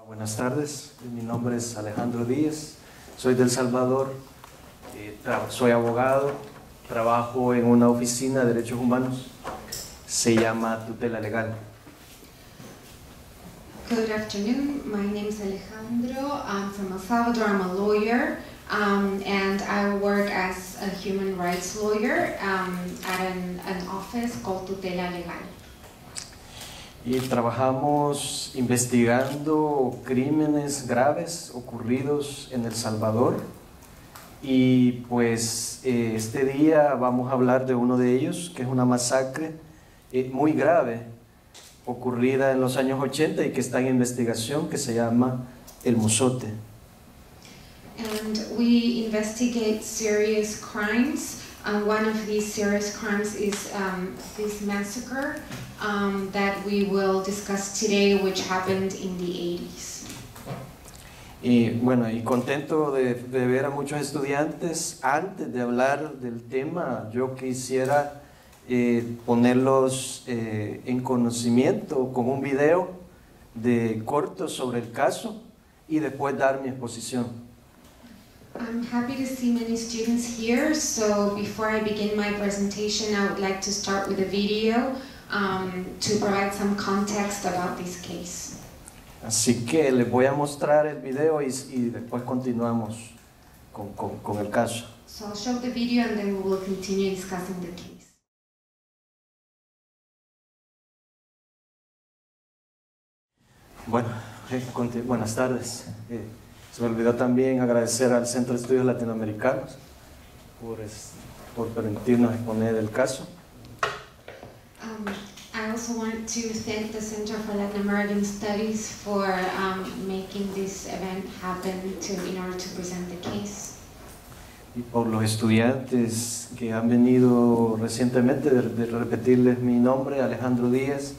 Buenas tardes, mi nombre es Alejandro Díaz, soy de El Salvador, soy abogado, trabajo en una oficina de derechos humanos, se llama Tutela Legal. Good afternoon, my name is Alejandro, I'm from El Salvador, I'm a lawyer, and I work as a human rights lawyer at an office called Tutela Legal. Y trabajamos investigando crímenes graves ocurridos en El Salvador y pues este día vamos a hablar de uno de ellos, que es una masacre muy grave ocurrida en los años 80 y que está en investigación, que se llama El Mozote. And we investigate serious crimes. One of these serious crimes is this massacre that we will discuss today, which happened in the 80s. Y bueno, y contento de ver a muchos estudiantes. Antes de hablar del tema, yo quisiera ponerlos en conocimiento con un video de corto sobre el caso y después dar mi exposición. I'm happy to see many students here, so before I begin my presentation, I would like to start with a video to provide some context about this case. Así que les voy a mostrar el video y después continuamos con el caso. So I'll show the video and then we will continue discussing the case. Bueno, buenas tardes. Se me olvidó también agradecer al Centro de Estudios Latinoamericanos por permitirnos exponer el caso. I also want to thank the Center for Latin American Studies for making this event happen in order to present the case. Y por los estudiantes que han venido recientemente, de repetirles mi nombre, Alejandro Díaz,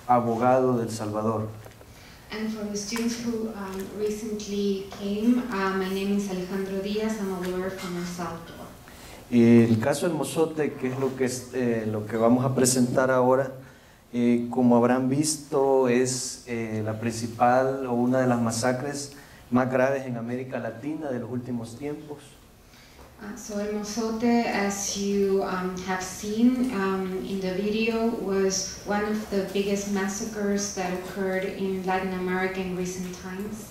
abogado de El Salvador. And for the students who recently came, my name is Alejandro Díaz, I'm a lawyer from El Salvador. El caso del Mozote, que es lo que vamos a presentar ahora, como habrán visto, es la principal o una de las masacres más graves en América Latina de los últimos tiempos. So El Mozote, as you have seen in the video, was one of the biggest massacres that occurred in Latin America in recent times.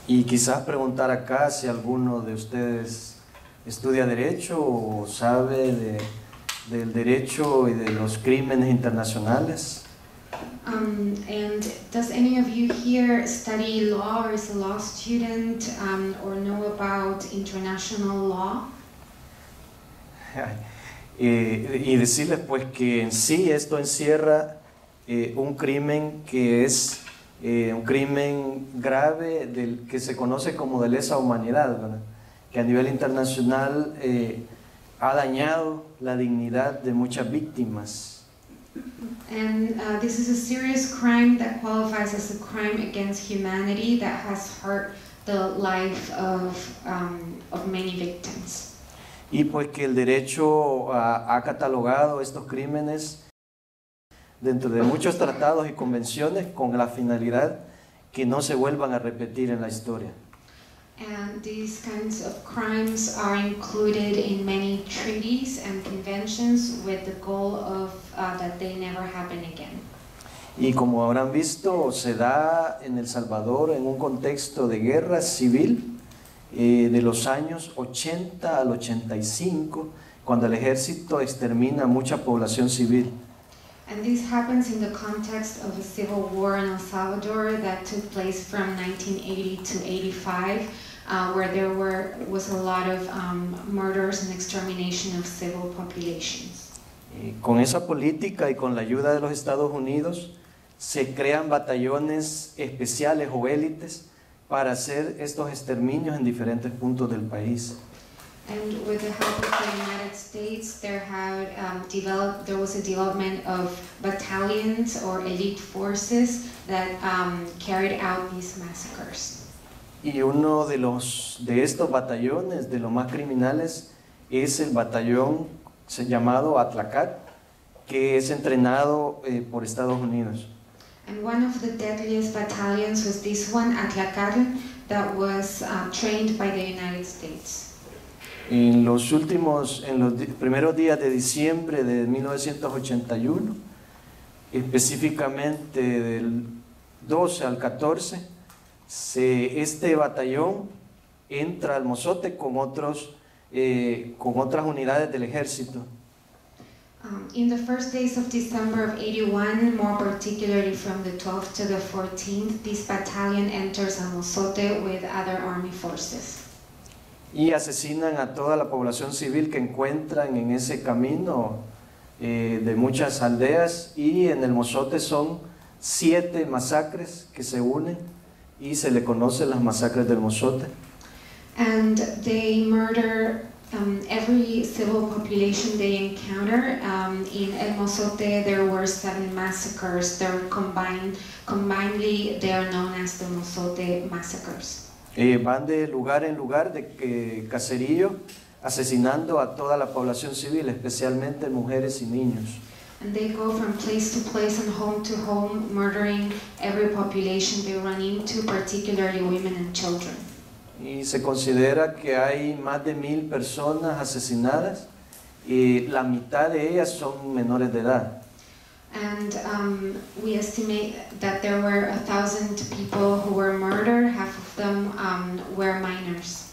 Y quizás preguntar acá si alguno de ustedes estudia Derecho o sabe del derecho y de los crímenes internacionales. And does any of you here study law or is a law student or know about international law? Y decirles pues que en sí esto encierra un crimen que es un crimen grave que se conoce como de lesa humanidad, ¿verdad? Que a nivel internacional ha dañado la dignidad de muchas víctimas. And this is a serious crime that qualifies as a crime against humanity that has hurt the life of many victims. Y pues que el derecho ha catalogado estos crímenes dentro de muchos tratados y convenciones con la finalidad que no se vuelvan a repetir en la historia. And these kinds of crimes are included in many treaties and conventions with the goal of that they never happen again. Y como habrán visto, se da en El Salvador en un contexto de guerra civil de los años 80 al 85, cuando el ejército extermina mucha población civil. And this happens in the context of a civil war in El Salvador that took place from 1980 to 85, where there was a lot of murders and extermination of civil populations. Y con esa política y con la ayuda de los Estados Unidos, se crean batallones especiales o élites para hacer estos exterminios en diferentes puntos del país. And with the help of the United States, there was a development of battalions or elite forces that carried out these massacres. Y uno de estos batallones, de los más criminales, es el batallón llamado Atlacat, que es entrenado por Estados Unidos. And one of the deadliest battalions was this one, Atlacatl, that was trained by the United States. En los primeros días de diciembre de 1981, específicamente del 12 al 14, este batallón entra al Mozote con otras unidades del ejército. In the first days of December of 81, more particularly from the 12th to the 14th, this battalion enters Al Mozote with other army forces. Y asesinan a toda la población civil que encuentran en ese camino de muchas aldeas, y en el Mozote son 7 masacres que se unen y se le conocen las masacres del Mozote. And they murder every civil population they encounter. In El Mozote there were 7 massacres. Combinedly they are known as the Mozote massacres. Van de lugar en lugar de caserío, asesinando a toda la población civil, especialmente mujeres y niños. And they go from place to place and home to home, murdering every population they run into, particularly women and children. Y se considera que hay más de 1000 personas asesinadas, y la mitad de ellas son menores de edad. And we estimate that there were 1,000 people who were murdered. Half of them were minors.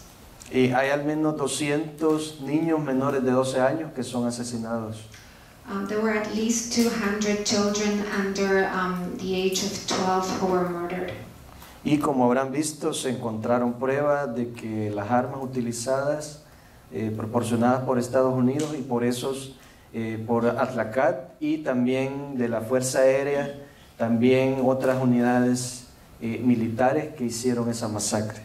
Y hay al menos 200 niños menores de 12 años que son asesinados. There were at least 200 children under the age of 12 who were murdered. Y como habrán visto, se encontraron pruebas de que las armas utilizadas, proporcionadas por Estados Unidos y por Atlacatl, y también de la Fuerza Aérea, también otras unidades militares que hicieron esa masacre.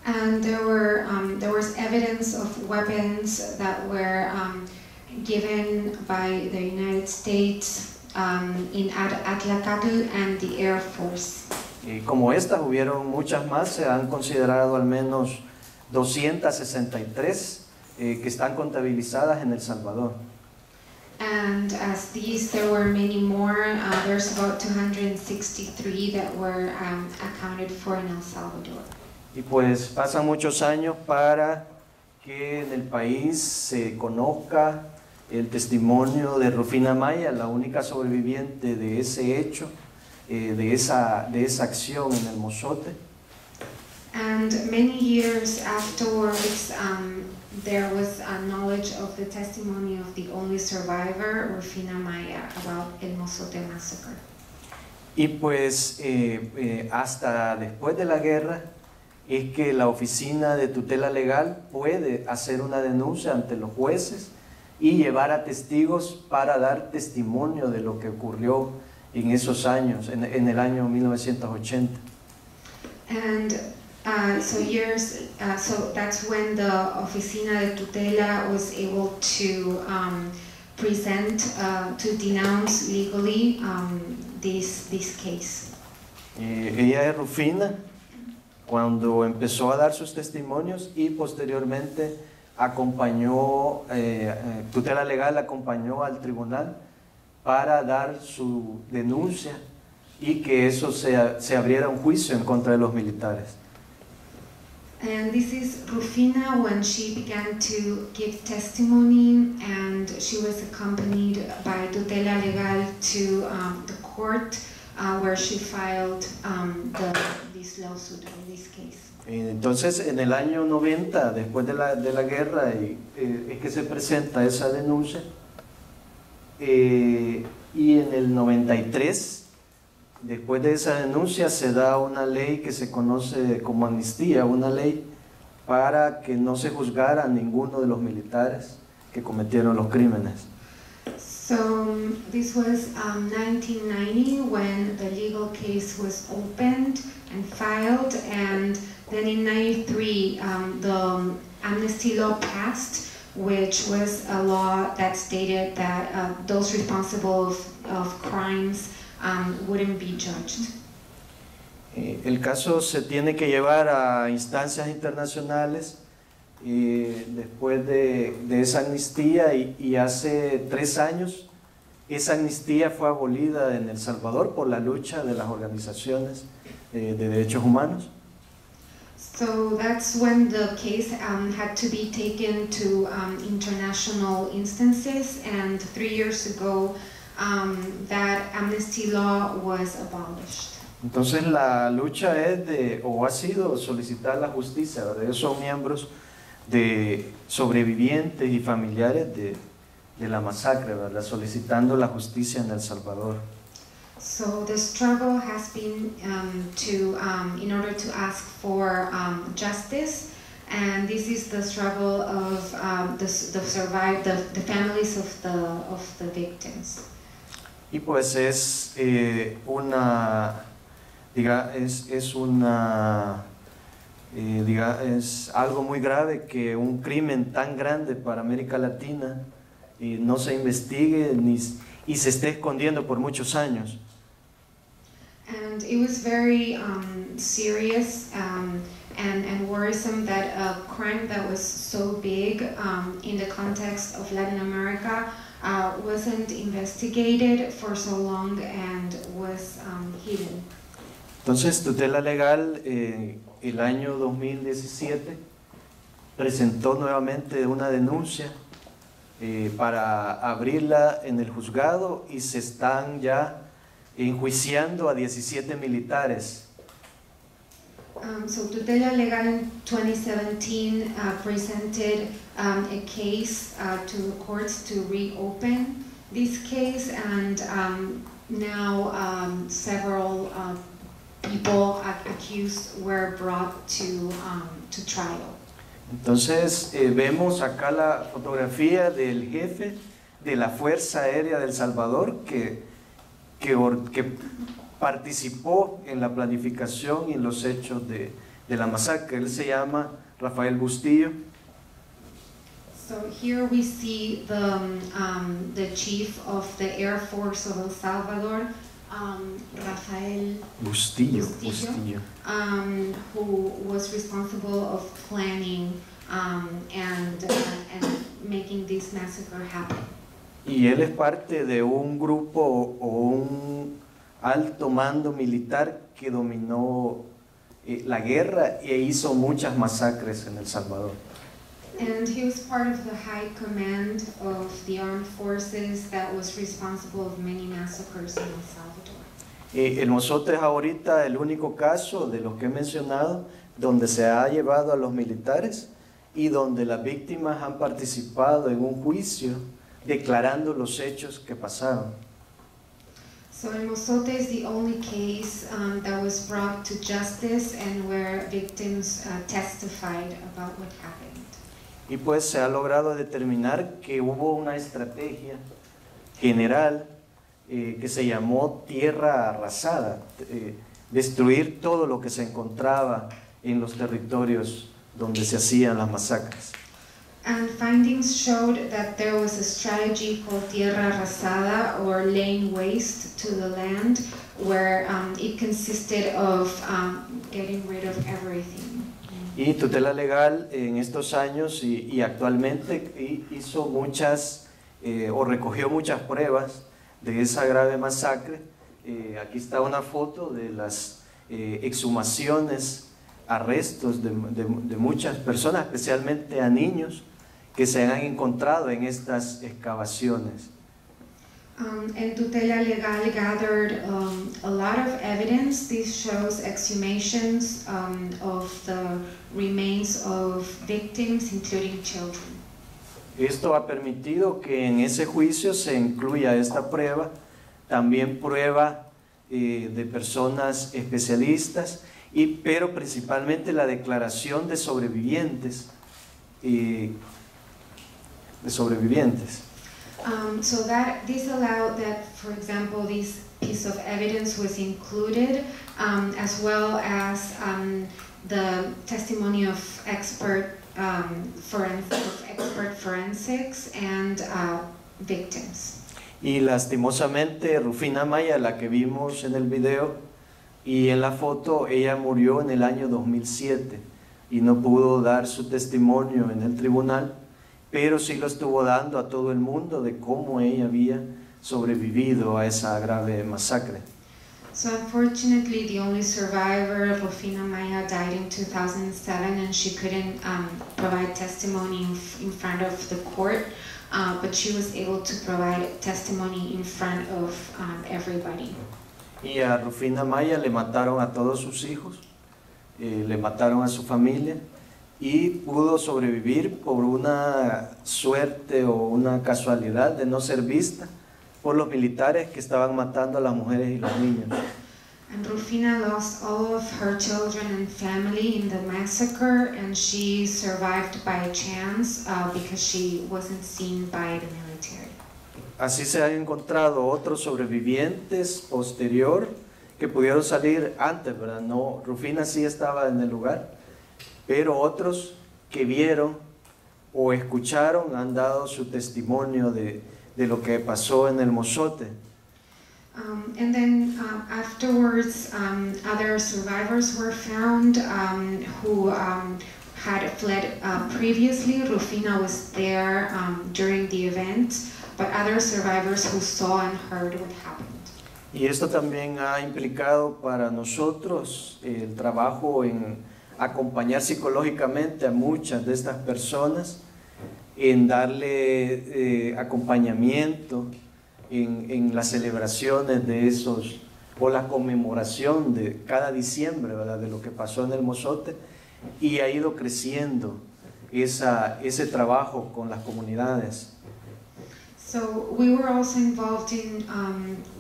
And there was evidence of weapons that were given by the United States in Atlacatl and the Air Force. Y como estas hubieron muchas más, se han considerado al menos 263 que están contabilizadas en El Salvador. And as these, there were many more. There's about 263 that were accounted for in El Salvador. Y pues pasan muchos años para que en el país se conozca el testimonio de Rufina Maya, la única sobreviviente de ese hecho, de esa acción en el Mozote. And many years afterwards, there was a knowledge of the testimony of the only survivor, Rufina Maya, about El Mozote massacre. Y pues hasta después de la guerra es que la Oficina de Tutela Legal puede hacer una denuncia ante los jueces y llevar a testigos para dar testimonio de lo que ocurrió en esos años, en el año 1980. And so that's when the Oficina de Tutela was able to present, to denounce legally this case. Ella es Rufina cuando empezó a dar sus testimonios, y posteriormente acompañó, Tutela Legal acompañó al tribunal para dar su denuncia y que eso se abriera un juicio en contra de los militares. And this is Rufina when she began to give testimony, and she was accompanied by Tutela Legal to the court where she filed this lawsuit or this case. Entonces, en el año 90, después de la guerra, es que se presenta esa denuncia, y en el 93, después de esa denuncia, se da una ley que se conoce como amnistía, una ley para que no se juzgara a ninguno de los militares que cometieron los crímenes. So this was 1990 when the legal case was opened and filed, and then in 93 the amnesty law passed, which was a law that stated that those responsible of crimes wouldn't be judged. El caso se tiene que llevar a instancias internacionales después de esa amnistía, y hace 3 años esa amnistía fue abolida en El Salvador por la lucha de las organizaciones de derechos humanos. So that's when the case had to be taken to international instances, and 3 years ago that amnesty law was abolished. Entonces la lucha es o ha sido solicitar la justicia, ¿verdad? Ellos son miembros de sobrevivientes y familiares de la masacre, ¿verdad? Solicitando la justicia en El Salvador. So the struggle has been in order to ask for justice, and this is the struggle of the families of the victims. Y pues es es algo muy grave que un crimen tan grande para América Latina no se investigue y se esté escondiendo por muchos años. And it was very serious and worrisome that a crime that was so big in the context of Latin America wasn't investigated for so long and was hidden. Entonces, Tutela Legal el año 2017 presentó nuevamente una denuncia para abrirla en el juzgado, y se están ya enjuiciando a 17 militares. So Tutela Legal in 2017 presented a case to the courts to reopen this case, and now several people accused were brought to trial. Entonces vemos acá la fotografía del jefe de la Fuerza Aérea de El Salvador que participó en la planificación y en los hechos de la masacre. Él se llama Rafael Bustillo. So here we see the chief of the Air Force of El Salvador, Rafael Bustillo. who was responsible of planning and making this massacre happen. Y él es parte de un grupo o un alto mando militar que dominó la guerra e hizo muchas masacres en El Salvador. And he was part of the high command of the armed forces that was responsible of many massacres in El Salvador. El Mozote es ahorita el único caso de los que he mencionado donde se ha llevado a los militares y donde las víctimas han participado en un juicio declarando los hechos que pasaron. So El Mozote is the only case that was brought to justice and where victims testified about what happened. Y pues se ha logrado determinar que hubo una estrategia general que se llamó tierra arrasada, destruir todo lo que se encontraba en los territorios donde se hacían las masacres. And findings showed that there was a strategy called tierra arrasada, or laying waste to the land, where it consisted of getting rid of everything. Y Tutela Legal en estos años y actualmente hizo muchas o recogió muchas pruebas de esa grave masacre. Aquí está una foto de las exhumaciones, arrestos de muchas personas, especialmente a niños, que se han encontrado en estas excavaciones. And Tutela Legal gathered a lot of evidence. This shows exhumations of the remains of victims, including children. Esto ha permitido que en ese juicio se incluya esta prueba, también prueba de personas especialistas, pero principalmente la declaración de sobrevivientes. So that this allowed that, for example, this piece of evidence was included, as well as the testimony of expert forensics and victims. Y lastimosamente Rufina Maya, la que vimos en el video y en la foto, ella murió en el año 2007 y no pudo dar su testimonio en el tribunal, pero sí lo estuvo dando a todo el mundo de cómo ella había sobrevivido a esa grave masacre. So unfortunately, the only survivor, Rufina Maya, died in 2007, and she couldn't provide testimony in front of the court, but she was able to provide testimony in front of everybody. Y a Rufina Maya le mataron a todos sus hijos, le mataron a su familia, y pudo sobrevivir por una suerte o una casualidad de no ser vista por los militares que estaban matando a las mujeres y los niños. And Rufina lost all of her children and family in the massacre, and she survived by chance because she wasn't seen by the military. Así se han encontrado otros sobrevivientes posterior que pudieron salir antes, ¿verdad? No, Rufina sí estaba en el lugar, pero otros que vieron o escucharon han dado su testimonio de lo que pasó en el Mozote. And then afterwards, other survivors were found who had fled previously. Rufina was there during the event, but other survivors who saw and heard what happened. Y esto también ha implicado para nosotros el trabajo en acompañar psicológicamente a muchas de estas personas, en darle acompañamiento en las celebraciones de esos, o la conmemoración de cada diciembre, ¿verdad?, de lo que pasó en el Mozote, y ha ido creciendo ese trabajo con las comunidades. So we were also involved in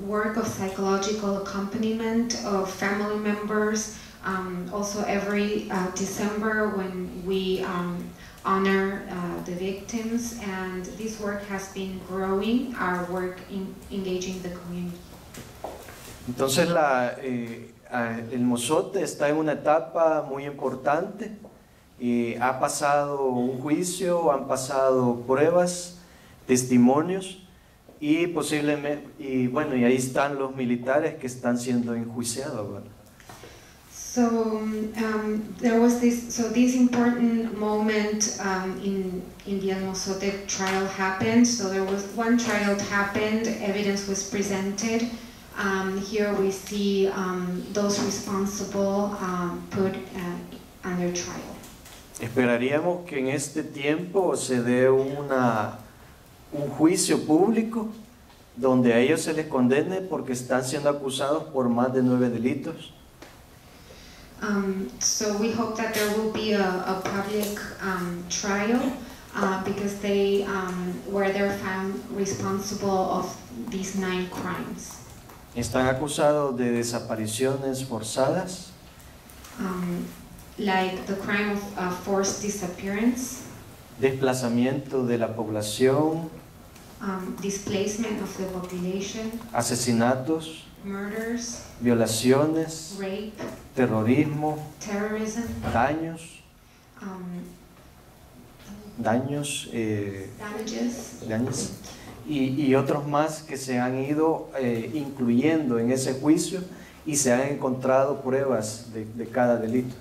work of psychological accompaniment of family members. Also every December when we honor the victims, and this work has been growing, our work in engaging the community. Entonces el Mozote está en una etapa muy importante, ha pasado un juicio, han pasado pruebas, testimonios, y posiblemente, y ahí están los militares que están siendo enjuiciados, ¿verdad? So there was this important moment in the El Mozote trial happened. So there was one trial happened, evidence was presented. Here we see those responsible put under trial. Esperaríamos que en este tiempo se dé un juicio público donde a ellos se les condene porque están siendo acusados por más de 9 delitos. So we hope that there will be a public trial because they where they're found responsible of these 9 crimes. Están acusados de desapariciones forzadas, like the crime of forced disappearance, desplazamiento de la población, displacement of the population, asesinatos, murders, violaciones, rape, terrorismo, terrorism, daños, damages, y otros más que se han ido incluyendo en ese juicio y se han encontrado pruebas de cada delito.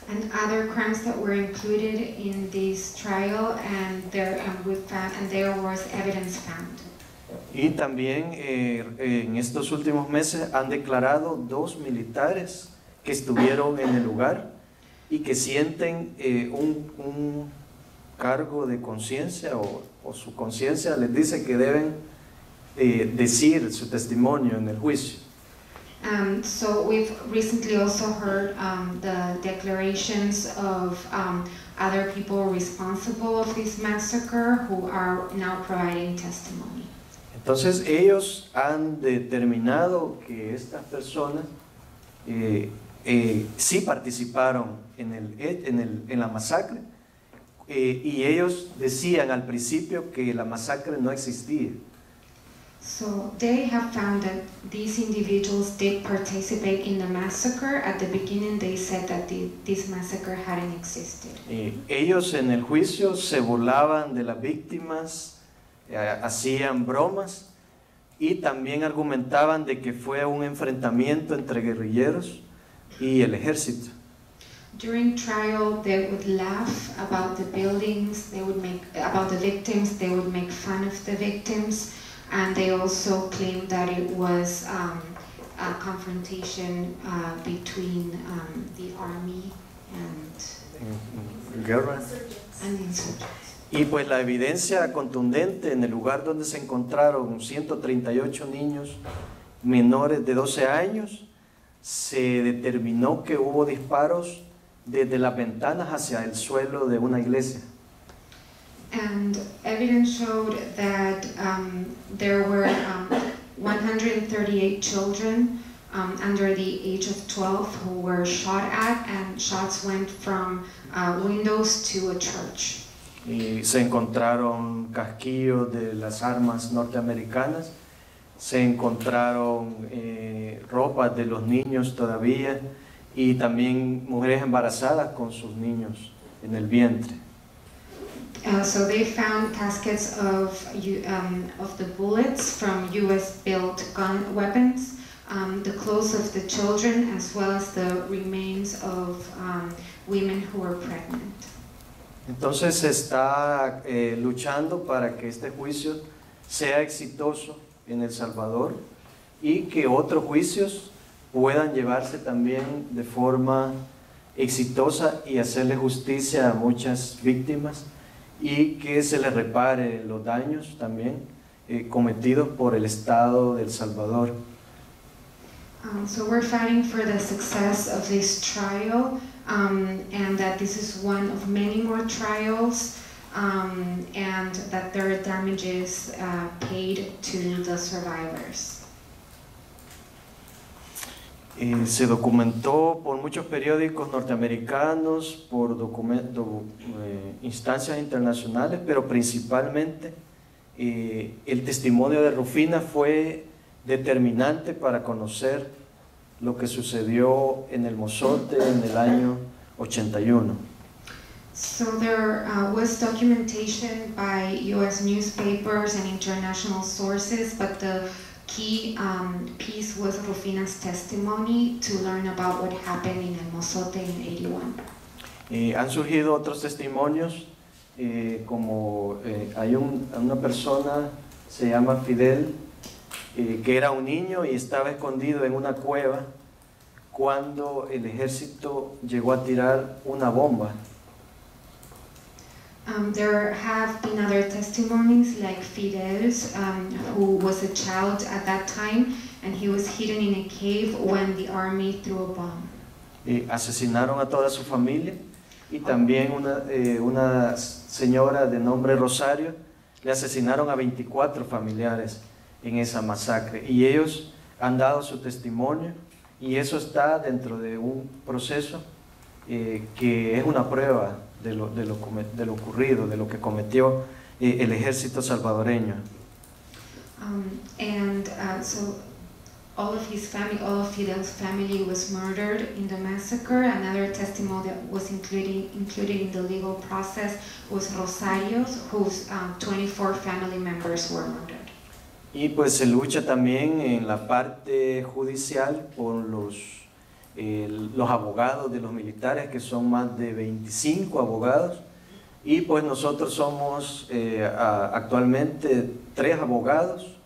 And other crimes that were included in this trial, and there was evidence found. Y también en estos últimos meses han declarado 2 militares que estuvieron en el lugar y que sienten un cargo de conciencia, o su conciencia les dice que deben decir su testimonio en el juicio. So we've recently also heard the declarations of other people responsible of this massacre who are now providing testimony. Entonces ellos han determinado que estas personas sí participaron en la masacre, y ellos decían al principio que la masacre no existía. So they have found that these individuals did participate in the massacre. At the beginning they said that this massacre hadn't existed. Ellos en el juicio se burlaban de las víctimas, hacían bromas y también argumentaban de que fue un enfrentamiento entre guerrilleros y el ejército. During trial, they would laugh about the buildings, they would make about the victims, they would make fun of the victims. and they also claimed that it was a confrontation between the army and guerra. insurgents. Y pues la evidencia contundente en el lugar donde se encontraron 138 niños menores de 12 años, se determinó que hubo disparos desde las ventanas hacia el suelo de una iglesia. And evidence showed that there were 138 children under the age of 12 who were shot at, and shots went from windows to a church. Y se encontraron casquillos de las armas norteamericanas, se encontraron ropas de los niños todavía, y también mujeres embarazadas con sus niños en el vientre. So they found caskets of the bullets from U.S.-built gun weapons, the clothes of the children, as well as the remains of women who were pregnant. Entonces se está luchando para que este juicio sea exitoso en El Salvador y que otros juicios puedan llevarse también de forma exitosa y hacerle justicia a muchas víctimas, y que se les repare los daños también cometidos por el Estado de El Salvador. So we're fighting for the success of this trial, and that this is one of many more trials, and that there are damages paid to the survivors. Se documentó por muchos periódicos norteamericanos, por instancias internacionales, pero principalmente el testimonio de Rufina fue determinante para conocer lo que sucedió en el Mozote en el año 81. So there was documentation by U.S. newspapers and international sources, but the key piece was Rufina's testimony to learn about what happened in El Mozote in 81. Han surgido otros testimonios, como hay una persona, se llama Fidel, que era un niño y estaba escondido en una cueva cuando el ejército llegó a tirar una bomba. There have been other testimonies like Fidel's, who was a child at that time, and he was hidden in a cave when the army threw a bomb. Asesinaron a toda su familia, y también una señora de nombre Rosario, le asesinaron a 24 familiares en esa masacre, y ellos han dado su testimonio, y eso está dentro de un proceso que es una prueba de lo ocurrido, de lo que cometió el ejército salvadoreño. So all of his family, all of Fidel's family was murdered in the massacre. Another testimony that was included in the legal process was Rosario's, whose 24 family members were murdered. Y pues se lucha también en la parte judicial por los abogados de los militares, que son más de 25 abogados, y pues nosotros somos actualmente 3 abogados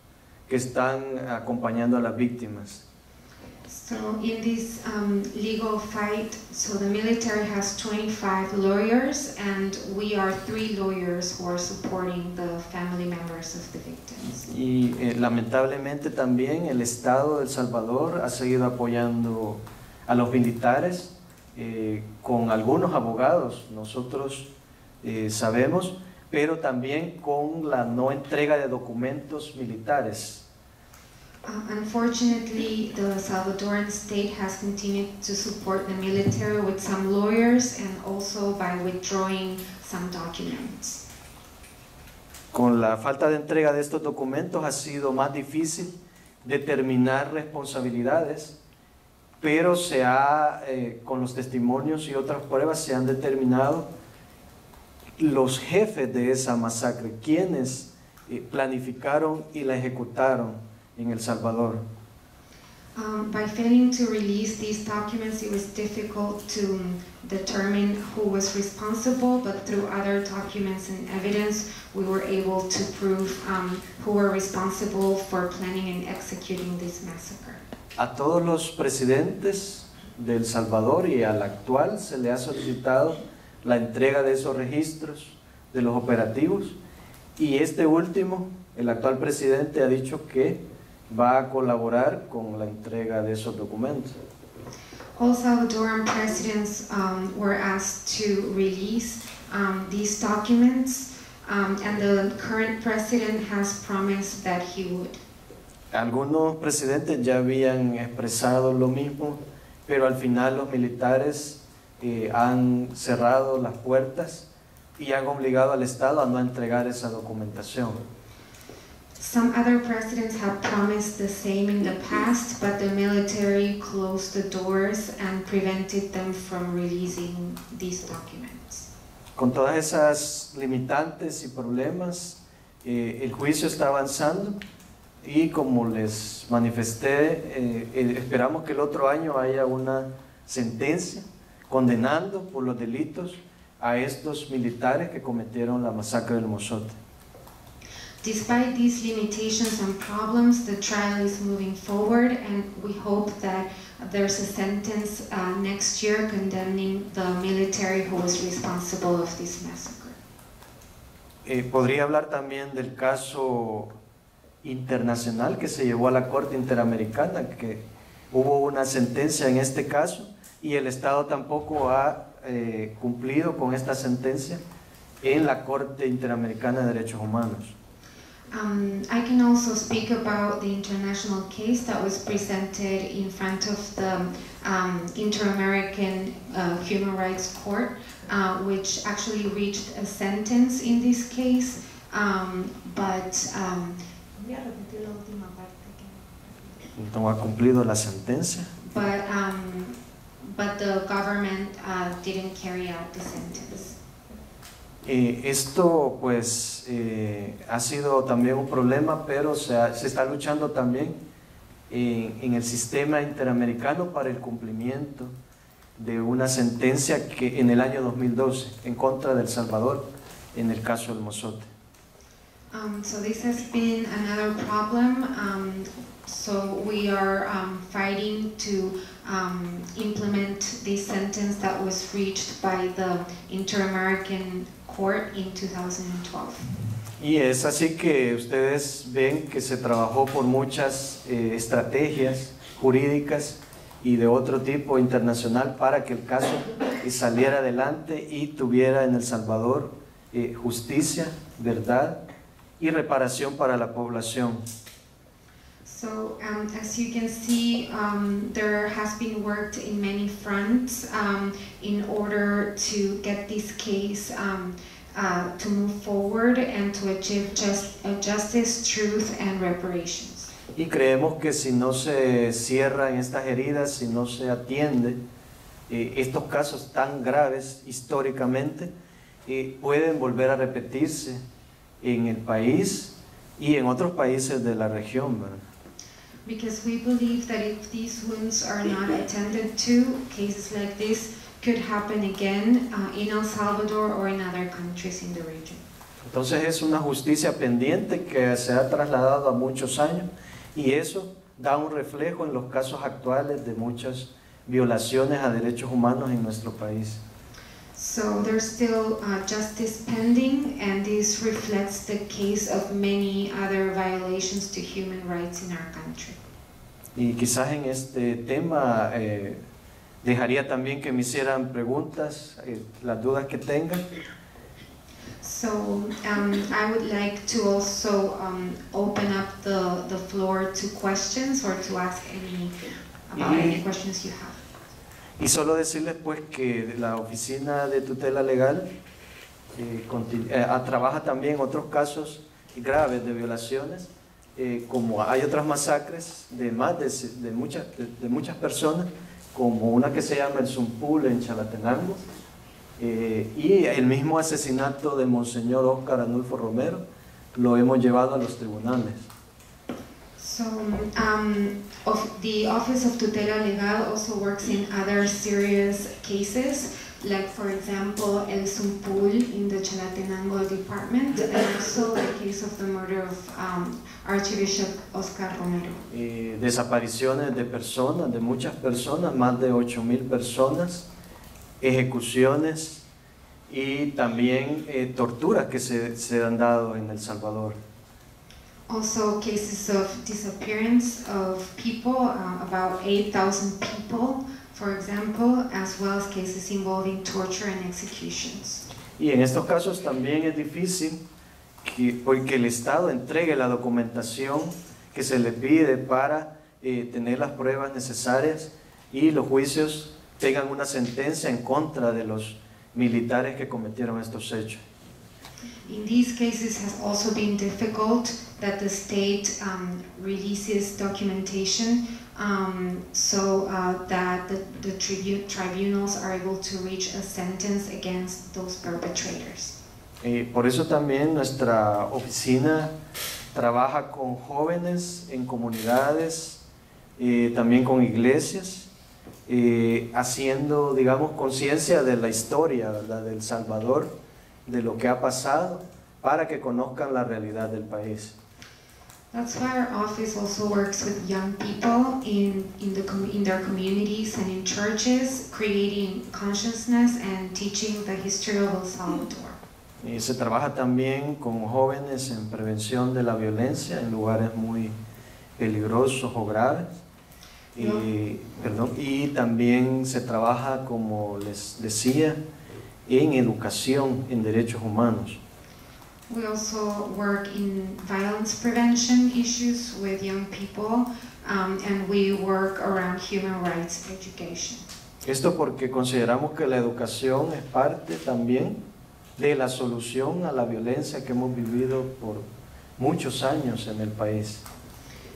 que están acompañando a las víctimas. So in this legal fight, so the military has 25 lawyers, and we are 3 lawyers who are supporting the family members of the victims. Y lamentablemente también el Estado de El Salvador ha seguido apoyando a los militares con algunos abogados, nosotros sabemos, pero también con la no entrega de documentos militares. Unfortunately, the Salvadoran state has continued to support the military with some lawyers and also by withdrawing some documents. Con la falta de entrega de estos documentos ha sido más difícil determinar responsabilidades, pero con los testimonios y otras pruebas se han determinado los jefes de esa masacre, quienes planificaron y la ejecutaron en El Salvador. By failing to release these documents, it was difficult to determine who was responsible, but through other documents and evidence, we were able to prove who were responsible for planning and executing this massacre. A todos los presidentes de El Salvador y al actual se le ha solicitado la entrega de esos registros de los operativos, y este último, el actual presidente, ha dicho que va a colaborar con la entrega de esos documentos. All Salvadoran presidents were asked to release these documents, and the current president has promised that he would. Algunos presidentes ya habían expresado lo mismo, pero al final los militares han cerrado las puertas y han obligado al Estado a no entregar esa documentación. Some other presidents have promised the same in the past, but the military closed the doors and prevented them from releasing these documents. Con todas esas limitantes y problemas, el juicio está avanzando y, como les manifesté, esperamos que el otro año haya una sentencia condenando por los delitos a estos militares que cometieron la masacre del Mozote. Despite these limitations and problems, the trial is moving forward, and we hope that there's a sentence next year condemning the military who was responsible of this massacre. Podría hablar también del caso internacional que se llevó a la Corte Interamericana, que hubo una sentencia en este caso y el Estado tampoco ha cumplido con esta sentencia en la Corte Interamericana de Derechos Humanos. I can also speak about the international case that was presented in front of the Inter-American Human Rights Court, which actually reached a sentence in this case, No ha cumplido la sentencia. But the government didn't carry out the sentence. Esto pues ha sido también un problema, pero se está luchando también en el sistema interamericano para el cumplimiento de una sentencia que en el año 2012 en contra de El Salvador en el caso del Mozote. So this has been another problem. So we are fighting to implement this sentence that was reached by the Inter-American Court in 2012. Y es así que ustedes ven que se trabajó por muchas estrategias jurídicas y de otro tipo internacional para que el caso saliera adelante y tuviera en El Salvador justicia, verdad y reparación para la población. So as you can see, there has been worked in many fronts in order to get this case to move forward and to achieve justice, truth and reparations. Y creemos que si no se cierran estas heridas, si no se atiende estos casos tan graves históricamente, pueden volver a repetirse en el país y en otros países de la región, ¿verdad? Because we believe that if these wounds are not attended to, cases like this could happen again in El Salvador or in other countries in the region. Entonces es una justicia pendiente que se ha trasladado a muchos años y eso da un reflejo en los casos actuales de muchas violaciones a derechos humanos en nuestro país. So there's still justice pending, and this reflects the case of many other violations to human rights in our country. Y quizás en este tema dejaría también que me hicieran preguntas, las dudas que tengan. So I would like to also open up the floor to questions or to ask any questions you have. Y solo decirles pues que la Oficina de Tutela Legal trabaja también otros casos graves de violaciones, como hay otras masacres de muchas personas, como una que se llama el Zumpul en Chalatenango, y el mismo asesinato de Monseñor Óscar Arnulfo Romero lo hemos llevado a los tribunales. So, the Office of Tutela Legal also works in other serious cases, like for example El Zumpul in the Chalatenango department, and also the case of the murder of Archbishop Oscar Romero. Desapariciones de personas, de muchas personas, más de 8,000 personas, ejecuciones y también torturas que se han dado en El Salvador. Also cases of disappearance of people, about 8,000 people, for example, as well as cases involving torture and executions. Y en estos casos también es difícil porque el Estado entregue la documentación que se le pide para tener las pruebas necesarias y los juicios tengan una sentencia en contra de los militares que cometieron estos hechos. In these cases has also been difficult that the state releases documentation so that the tribunals are able to reach a sentence against those perpetrators. Por eso también nuestra oficina trabaja con jóvenes en comunidades, también con iglesias, haciendo, digamos, conciencia de la historia, ¿verdad?, de El Salvador, de lo que ha pasado, para que conozcan la realidad del país. That's why our office also works with young people in their communities and in churches, creating consciousness and teaching the history of El Salvador. Y se trabaja también con jóvenes en prevención de la violencia en lugares muy peligrosos o graves. Y también se trabaja, como les decía, en educación en derechos humanos. We also work in violence prevention issues with young people, and we work around human rights education. Esto porque consideramos que la educación es parte también de la solución a la violencia que hemos vivido por muchos años en el país.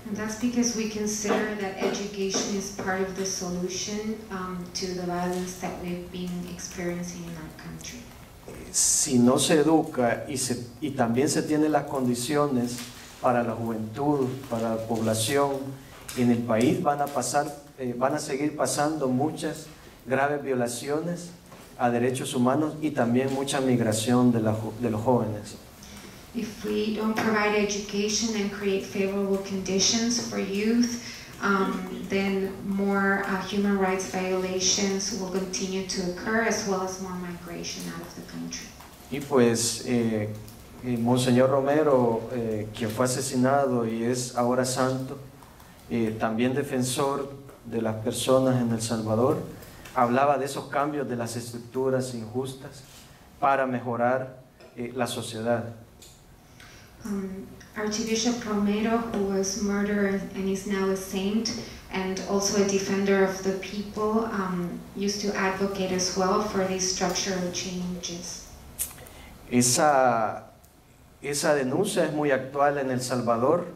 And that's because we consider that education is part of the solution to the violence that we've been experiencing in our country. Si no se educa y también se tienen las condiciones para la juventud, para la población en el país, van a seguir pasando muchas graves violaciones a derechos humanos y también mucha migración de los jóvenes. If we don't provide education and create favorable conditions for youth, then more human rights violations will continue to occur, as well as more migration out of the country. Y pues Monseñor Romero, quien fue asesinado y es ahora santo, también defensor de las personas en El Salvador, hablaba de esos cambios de las estructuras injustas para mejorar la sociedad. Archbishop Romero, who was murdered and is now a saint and also a defender of the people, used to advocate as well for these structural changes. Esa denuncia es muy actual en El Salvador,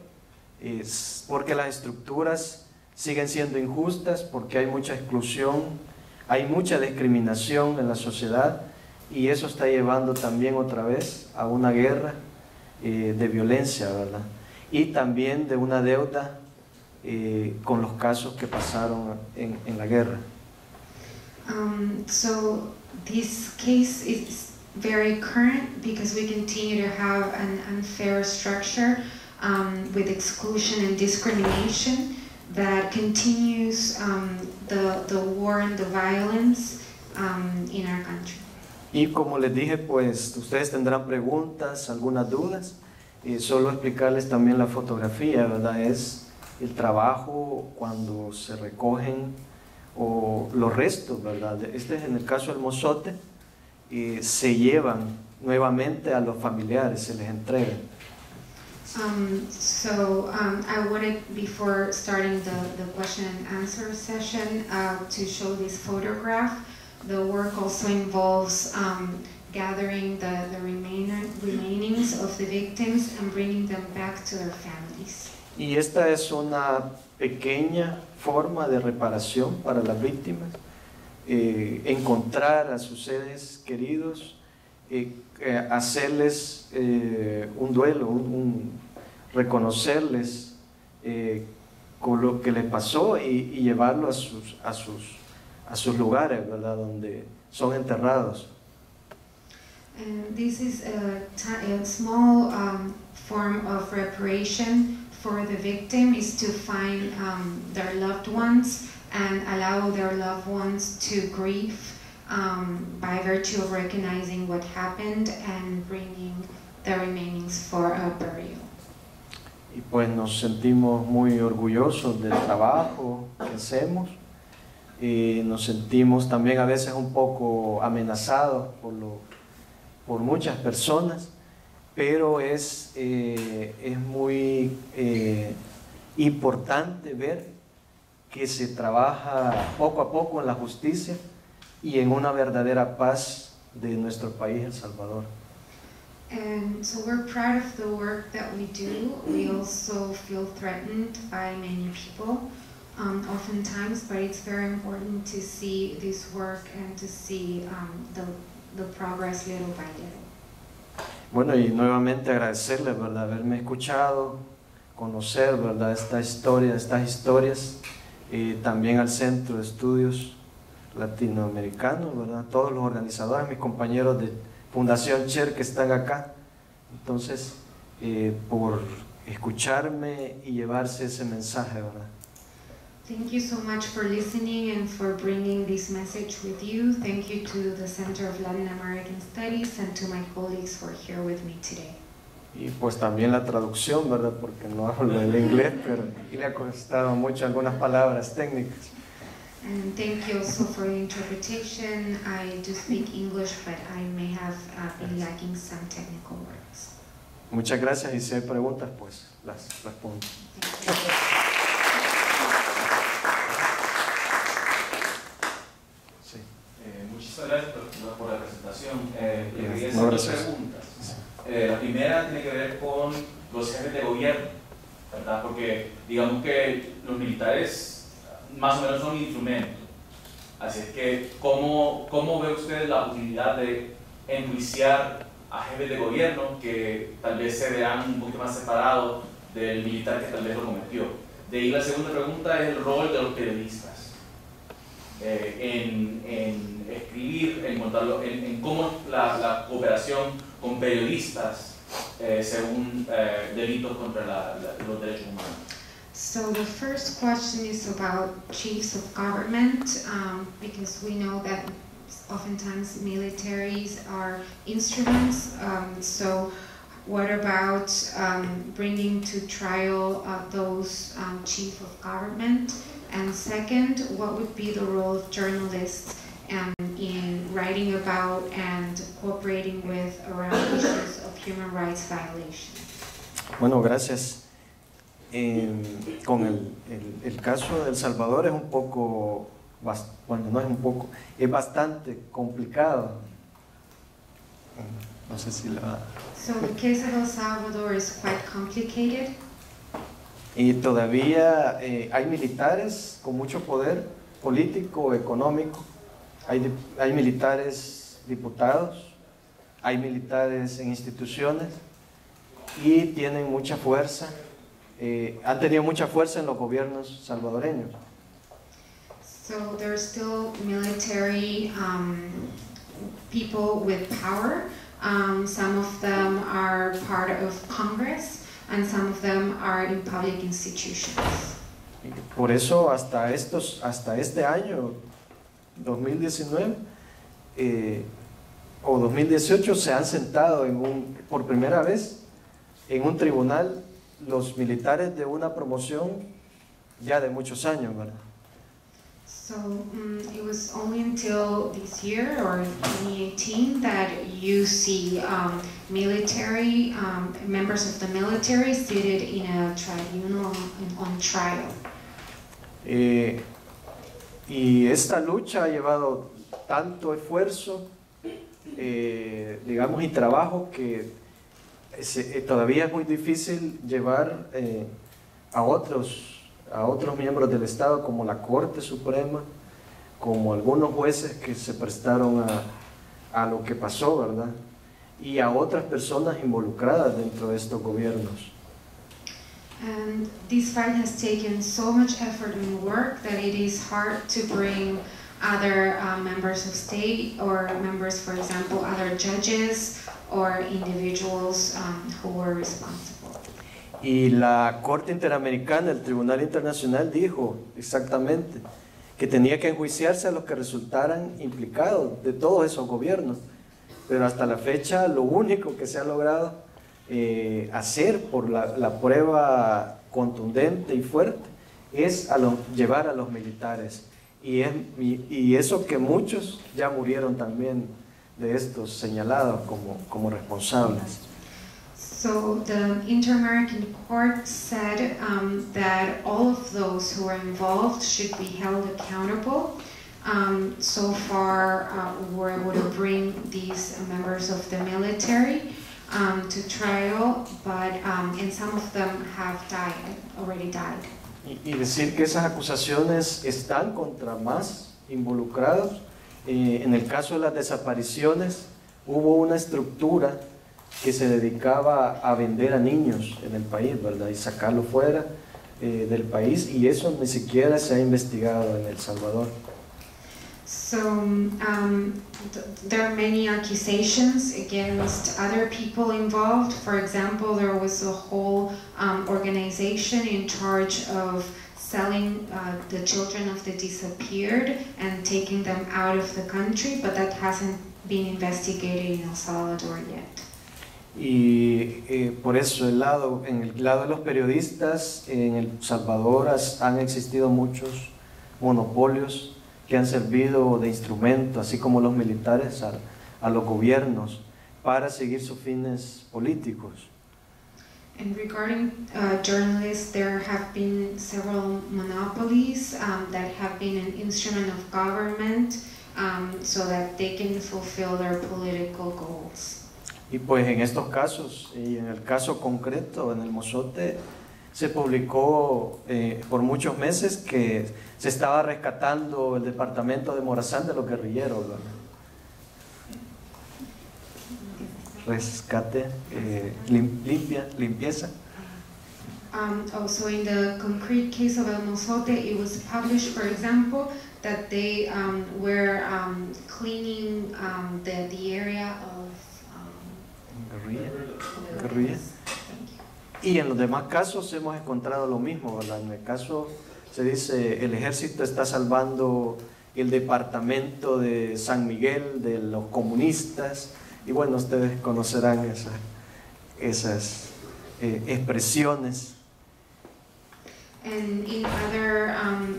es porque las estructuras siguen siendo injustas, porque hay mucha exclusión, hay mucha discriminación en la sociedad, y eso está llevando también otra vez a una guerra de violencia, ¿verdad? Y también de una deuda con los casos que pasaron en la guerra. So this case is very current because we continue to have an unfair structure with exclusion and discrimination that continues the war and the violence in our country. Y como les dije, pues ustedes tendrán preguntas, algunas dudas, solo explicarles también la fotografía, ¿verdad? Es el trabajo cuando se recogen los restos, ¿verdad? Este es en el caso del mozote, se llevan nuevamente a los familiares, se les entregan. I wanted, before starting the question and answer session, to show this photograph. The work also involves gathering the remainings of the victims and bringing them back to their families. Y esta es una pequeña forma de reparación para las víctimas, encontrar a sus seres queridos, hacerles un duelo, reconocerles con lo que les pasó y llevarlo a sus lugares, ¿verdad? Donde son enterrados. And this is a small form of reparation for the victim, is to find their loved ones and allow their loved ones to grieve by virtue of recognizing what happened and bringing the remainings for a burial. Y pues nos sentimos muy orgullosos del trabajo que hacemos. Nos sentimos también a veces un poco amenazados por muchas personas, pero es muy importante ver que se trabaja poco a poco en la justicia y en una verdadera paz de nuestro país, El Salvador. And so we're proud of the work that we do. We also feel threatened by many people, oftentimes, but it's very important to see this work and to see the progress little by little. Bueno, y nuevamente agradecerles, ¿verdad?, haberme escuchado, conocer, ¿verdad?, estas historias, también al Centro de Estudios Latinoamericanos, ¿verdad?, todos los organizadores, mis compañeros de Fundación Cher que están acá. Entonces, por escucharme y llevarse ese mensaje, ¿verdad? Thank you so much for listening and for bringing this message with you. Thank you to the Center of Latin American Studies and to my colleagues who are here with me today. Y pues también la traducción, ¿verdad? Porque no hablo el inglés, pero y le ha costado mucho algunas palabras técnicas. And thank you also for the interpretation. I do speak English, but I may have been lacking some technical words. Muchas gracias, y si hay preguntas, pues las respondo. Sí. Muchas gracias por la presentación. Le quería hacer dos preguntas. La primera tiene que ver con los jefes de gobierno, ¿verdad? Porque digamos que los militares más o menos son un instrumento. Así es que, ¿cómo ve usted la utilidad de enjuiciar a jefes de gobierno que tal vez se vean un poquito más separados del militar que tal vez lo cometió? De ahí la segunda pregunta es el rol de los periodistas en escribir, en contarlo, en cómo la cooperación con periodistas según delitos contra los derechos humanos. So the first question is about chiefs of government, because we know that oftentimes militaries are instruments. So what about bringing to trial those chiefs of government? And second, what would be the role of journalists in writing about and cooperating with around issues of human rights violations? Bueno, gracias. Con el caso de El Salvador es un poco, bueno, no es un poco, es bastante complicado. No sé si la... So the case of El Salvador is quite complicated. Y todavía hay militares con mucho poder político, económico, hay militares diputados, hay militares en instituciones y tienen mucha fuerza. Han tenido mucha fuerza en los gobiernos salvadoreños. So there are still military people with power. Some of them are part of Congress, and some of them are in public institutions. Por eso hasta este año 2019 o 2018 se han sentado por primera vez en un tribunal los militares de una promoción ya de muchos años, ¿verdad? So it was only until this year or 2018 that you see military members of the military seated in a tribunal on trial. Y esta lucha ha llevado tanto esfuerzo, digamos, y trabajo que todavía es muy difícil llevar a otros miembros del Estado, como la Corte Suprema, como algunos jueces que se prestaron a lo que pasó, ¿verdad? Y a otras personas involucradas dentro de estos gobiernos. And this fight has taken so much effort and work that it is hard to bring other members of state or members, for example, other judges or individuals who were responsible. Y la Corte Interamericana, el Tribunal Internacional, dijo exactamente que tenía que enjuiciarse a los que resultaran implicados de todos esos gobiernos. Pero hasta la fecha lo único que se ha logrado hacer por la prueba contundente y fuerte es llevar a los militares. Y eso que muchos ya murieron también de estos señalados como responsables. So the Inter-American Court said that all of those who were involved should be held accountable. So far, we're able to bring these members of the military to trial, but and some of them have already died. Y decir que esas acusaciones están contra más involucrados. En el caso de las desapariciones, hubo una estructura que se dedicaba a vender a niños en el país, ¿verdad? Y sacarlos fuera del país, y eso ni siquiera se ha investigado en El Salvador. So there are many accusations against other people involved. For example, there was a whole organization in charge of selling the children of the disappeared and taking them out of the country, but that hasn't been investigated in El Salvador yet. Y por eso en el lado de los periodistas en El Salvador han existido muchos monopolios que han servido de instrumento, así como los militares, a los gobiernos para seguir sus fines políticos. And regarding journalists, there have been several monopolies that have been an instrument of government so that they can fulfill their political goals. Y pues en estos casos, y en el caso concreto, en el Mozote, se publicó por muchos meses que se estaba rescatando el departamento de Morazán de los guerrilleros, ¿verdad? Rescate, limpieza. Also in the concrete case of El Mozote, it was published, for example, that they were cleaning the area of guerrilla. Y en los demás casos hemos encontrado lo mismo, ¿verdad? En el caso se dice el ejército está salvando el departamento de San Miguel de los comunistas, y bueno, ustedes conocerán esas expresiones. And in other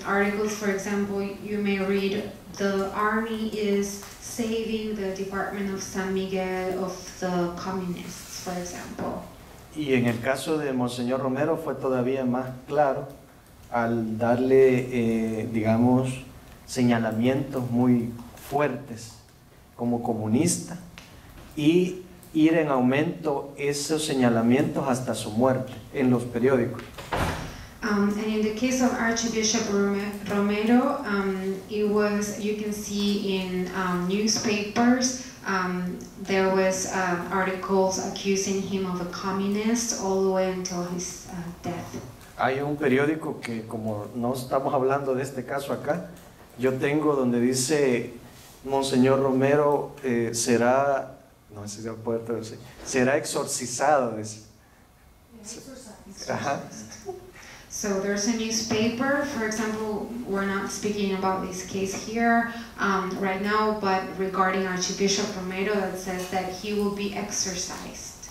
articles, for example, you may read the army is saving the department of San Miguel of the communists, for example. Y en el caso de Monseñor Romero fue todavía más claro al darle, digamos, señalamientos muy fuertes como comunista y ir en aumento esos señalamientos hasta su muerte en los periódicos. And in the case of Archbishop Romero, it was, you can see in newspapers, there was articles accusing him of a communist all the way until his death. Hay un periódico que, como no estamos hablando de este caso acá, yo tengo donde dice Monseñor Romero será, no sé si se puede traducir, será exorcizado. Ajá. So there's a newspaper, for example, we're not speaking about this case here right now, but regarding Archbishop Romero, that says that he will be exorcised.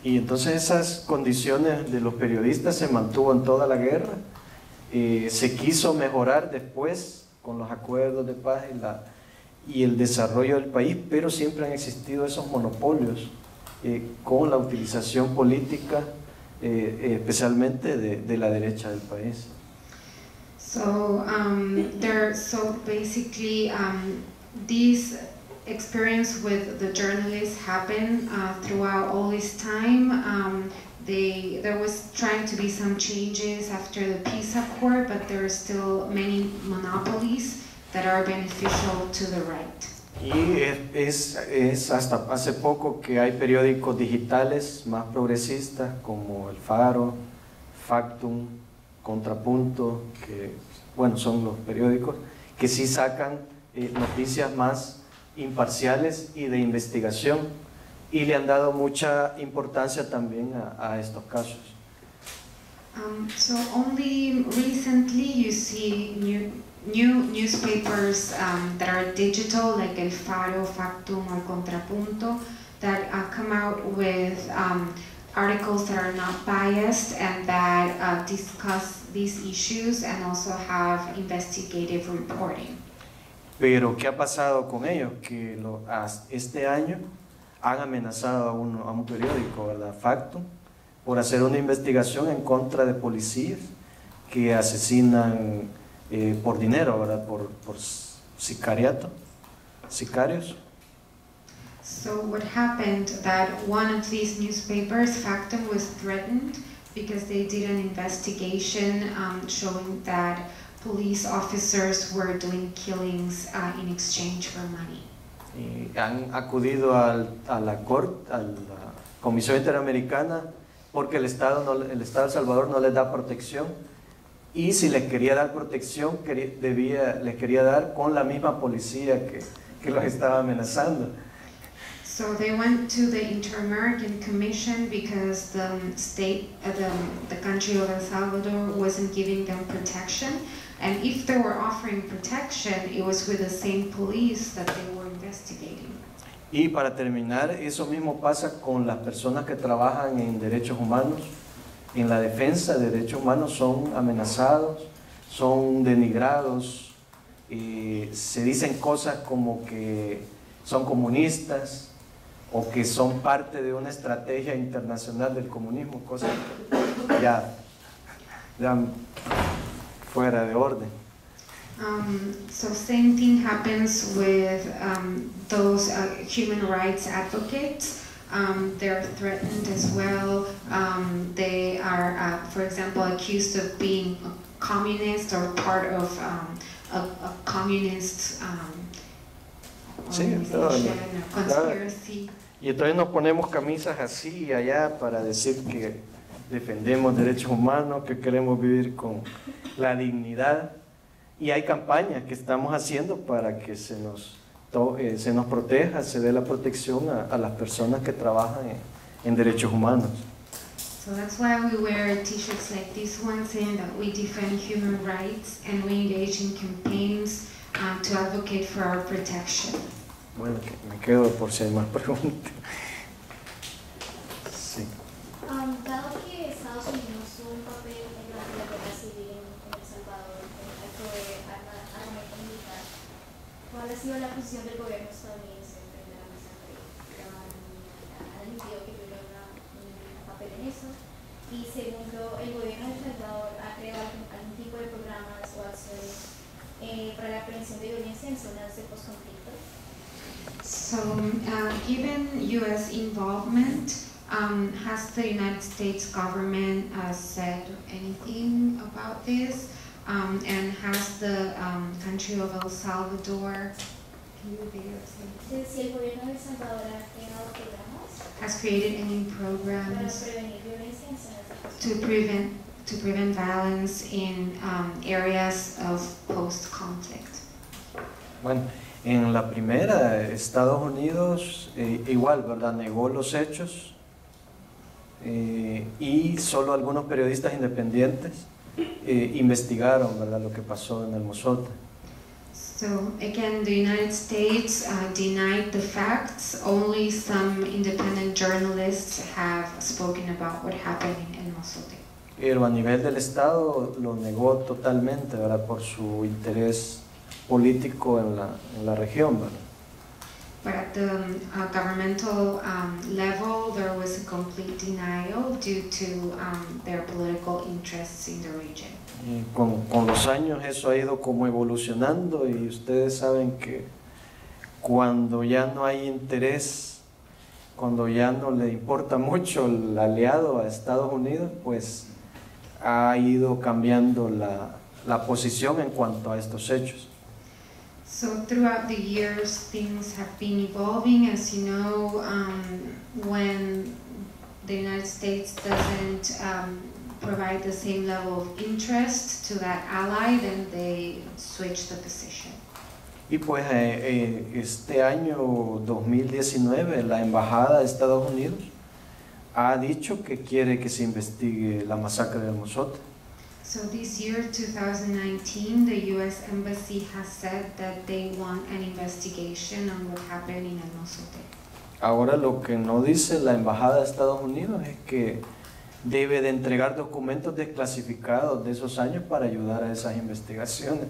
Y entonces esas condiciones de los periodistas se mantuvo en toda la guerra. Se quiso mejorar después con los acuerdos de paz y el desarrollo del país, pero siempre han existido esos monopolios con la utilización política, especialmente de la derecha del país. So basically this experience with the journalists happened throughout all this time. There was trying to be some changes after the peace accord, but there are still many monopolies that are beneficial to the right. Y es hasta hace poco que hay periódicos digitales más progresistas como El Faro, Factum, Contrapunto, que bueno, son los periódicos que sí sacan noticias más imparciales y de investigación, y le han dado mucha importancia también a estos casos. So only recently you see new newspapers that are digital, like El Faro, Factum, or Contrapunto, that come out with articles that are not biased and that discuss these issues and also have investigative reporting. Pero ¿qué ha pasado con ellos? Que este año han amenazado a un periódico, ¿verdad? Factum, por hacer una investigación en contra de policías que asesinan por dinero, ¿verdad? Por sicarios. So what happened that one of these newspapers, Factum, was threatened because they did an investigation showing that police officers were doing killings in exchange for money. Y han acudido a la Corte, a la Comisión Interamericana, porque el Estado de El Salvador no les da protección, y si les quería dar protección, les quería dar con la misma policía que los estaba amenazando. So they went to the Inter-American Commission because the country of El Salvador wasn't giving them protection, and if they were offering protection, it was with the same police that they were investigating. Y para terminar, eso mismo pasa con las personas que trabajan en derechos humanos, en la defensa de derechos humanos. Son amenazados, son denigrados, se dicen cosas como que son comunistas o que son parte de una estrategia internacional del comunismo, cosas ya fuera de orden. So same thing happens with those human rights advocates. They're threatened as well. They are, for example, accused of being a communist or part of a communist organization, conspiracy. Y entonces nos ponemos camisas así y allá para decir que defendemos derechos humanos, que queremos vivir con la dignidad. Y hay campañas que estamos haciendo para que se nos proteja, se dé la protección a las personas que trabajan en derechos humanos. So that's why we wear t-shirts like this one saying that we defend human rights and we engage in campaigns to advocate for our protection. Bueno, que me quedo por si hay más preguntas. Sí. Dado que Estados Unidos tuvo un papel durante la guerra civil en El Salvador en el acto de armamento militar, ¿cuál ha sido la posición del gobierno estadounidense frente a la masacre? ¿Han admitido que tuvieron un papel en eso? Y segundo, ¿el gobierno de El Salvador ha creado algún tipo de programas o acciones para la prevención de violencia en zonas de postconflicto? So, given U.S. involvement, has the United States government said anything about this? And has the country of El Salvador, can you repeat it? Si el gobierno de El Salvador ha creado programas has created any para programs prevenir violencia en zonas de postconflicto? to prevent violence in areas of post-conflict? Bueno, en la primera, Estados Unidos igual, ¿verdad? Negó los hechos y solo algunos periodistas independientes investigaron, ¿verdad?, lo que pasó en el Mozote. So again, the United States denied the facts. Only some independent journalists have spoken about what happened in El Mozote. Pero a nivel del Estado lo negó totalmente, ¿verdad?, por su interés político en la región, ¿verdad? But at the governmental level, there was a complete denial due to their political interests in the region. Y con los años eso ha ido como evolucionando, y ustedes saben que cuando ya no hay interés, cuando ya no le importa mucho el aliado a Estados Unidos, pues ha ido cambiando la posición en cuanto a estos hechos. So throughout the years, things have been evolving. As you know, when the United States doesn't provide the same level of interest to that ally, then they switch the position. Y pues este año 2019 la Embajada de Estados Unidos ha dicho que quiere que se investigue la masacre de El Mozote. So this year, 2019, the U.S. Embassy has said that they want an investigation on what happened in El Mozote. Ahora lo que no dice la Embajada de Estados Unidos es que debe de entregar documentos desclasificados de esos años para ayudar a esas investigaciones.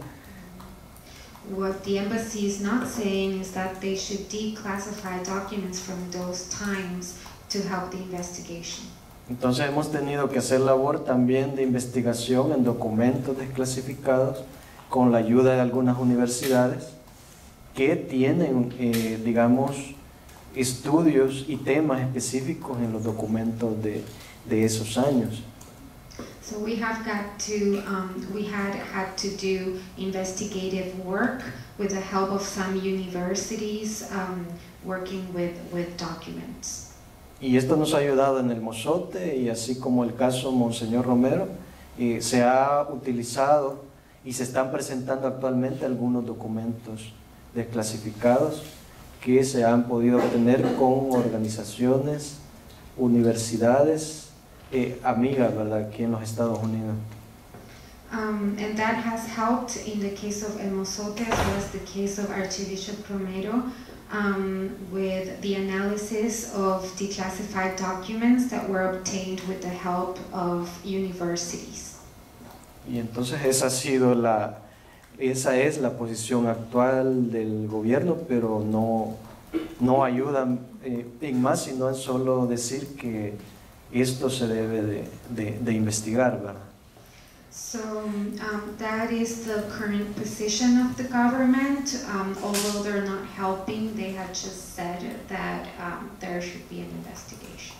What the embassy is not saying is that they should declassify documents from those times to help the investigation. Entonces hemos tenido que hacer labor también de investigación en documentos desclasificados con la ayuda de algunas universidades que tienen, digamos, estudios y temas específicos en los documentos de esos años. So we have got to, we had to do investigative work with the help of some universities working with documents. Y esto nos ha ayudado en El Mozote, y así como el caso Monseñor Romero, se ha utilizado y se están presentando actualmente algunos documentos desclasificados que se han podido obtener con organizaciones, universidades, amigas, ¿verdad?, aquí en los Estados Unidos. And that has helped in the case of El Mozote as well as the case of Archbishop Romero with the analysis of declassified documents that were obtained with the help of universities. Y entonces esa es la posición actual del gobierno, pero no ayuda en más, sino en solo decir que esto se debe de investigar, ¿verdad? So that is the current position of the government. Although they're not helping, they had just said that there should be an investigation.